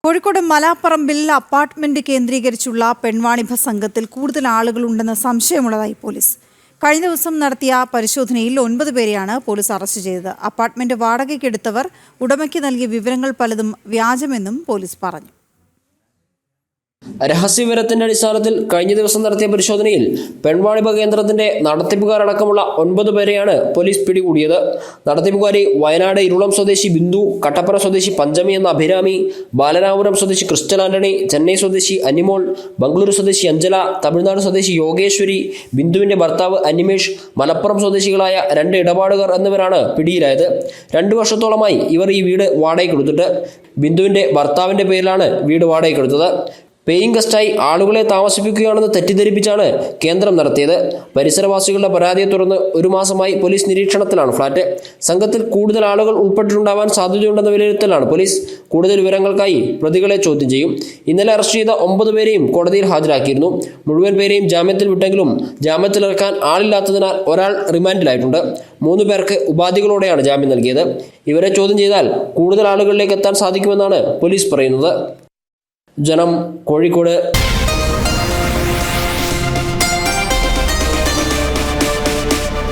Kozhikode മലാപ്പറമ്പിൽ apartment കേന്ദ്രീകരിച്ചുള്ള പെൺവാണിഭ സംഘത്തിൽ കൂടുതൽ ആളുകളുണ്ടെന്ന സംശയമുള്ളതായി പോലീസ്. കഴിഞ്ഞ ദിവസം നടത്തിയ പരിശോധനയിൽ 9 പേരെയാണ് പോലീസ് അറസ്റ്റ് ചെയ്തത്. അപ്പാർട്ട്മെന്റ് വാടകയ്ക്കെടുത്തവർ ഉടമയ്ക്ക് നൽകിയ വിവരങ്ങൾ പലതും വ്യാജമെന്നും പോലീസ് പറഞ്ഞു. രഹസ്യവിവരത്തിന്റെ അടിസ്ഥാനത്തിൽ കഴിഞ്ഞ ദിവസം നടത്തിയ പരിശോധനയിൽ പെൺവാണിഭ കേന്ദ്രത്തിന്റെ നടത്തിപ്പുകാരടക്കമുള്ള 9 പേരെയാണ് പോലീസ് പിടികൂടിയത്. നടത്തിപ്പുകാരി വയനാട് ഇരുളം സ്വദേശി ബിന്ദു, കട്ടപ്പന സ്വദേശി പഞ്ചമി എന്ന അഭിരാമി, ബാലരാപുരം സ്വദേശി ക്രിസ്റ്റൽ ആന്റണി, ചെന്നൈ സ്വദേശി അനിമോൾ, ബംഗളൂരു സ്വദേശി അഞ്ജല, തമിഴ്നാട് സ്വദേശി യോഗേശ്വരി, ബിന്ദുവിന്റെ ഭർത്താവ് അനിമേഷ്, മലപ്പുറം സ്വദേശികളായ 2 ഇടപാടുകാർ എന്നിവരാണ് പിടിയിലായത്. 2 വർഷത്തോളമായി ഇവർ ഈ വീട് വാടകയ്ക്കെടുത്തിട്ട്. ബിന്ദുവിന്റെ ഭർത്താവിന്റെ പേരിലാണ് വീട് വാടകയ്ക്കെടുത്തത്. പേയിങ് ഗസ്റ്റായി ആളുകളെ താമസിപ്പിക്കുകയാണെന്ന് തെറ്റിദ്ധരിപ്പിച്ചാണ് കേന്ദ്രം നടത്തിയത്. പരിസരവാസികളുടെ പരാതിയെ തുടർന്ന് 1 മാസമായി പോലീസ് നിരീക്ഷണത്തിലാണ് ഫ്ളാറ്റ്. സംഘത്തിൽ കൂടുതൽ ആളുകൾ ഉൾപ്പെട്ടിട്ടുണ്ടാവാൻ സാധ്യതയുണ്ടെന്ന വിലയിരുത്തലാണ് പോലീസ്. കൂടുതൽ വിവരങ്ങൾക്കായി പ്രതികളെ ചോദ്യം ചെയ്യും. ഇന്നലെ അറസ്റ്റ് ചെയ്ത 9 പേരെയും കോടതിയിൽ ഹാജരാക്കിയിരുന്നു. മുഴുവൻ പേരെയും ജാമ്യത്തിൽ വിട്ടെങ്കിലും ജാമ്യത്തിലിറക്കാൻ ആളില്ലാത്തതിനാൽ ഒരാൾ റിമാൻഡിലായിട്ടുണ്ട്. 3 പേർക്ക് ഉപാധികളോടെയാണ് ജാമ്യം നൽകിയത്. ഇവരെ ചോദ്യം ചെയ്താൽ കൂടുതൽ ആളുകളിലേക്ക് എത്താൻ സാധിക്കുമെന്നാണ് പോലീസ് പറയുന്നത്. ജനം, കോഴിക്കോട്.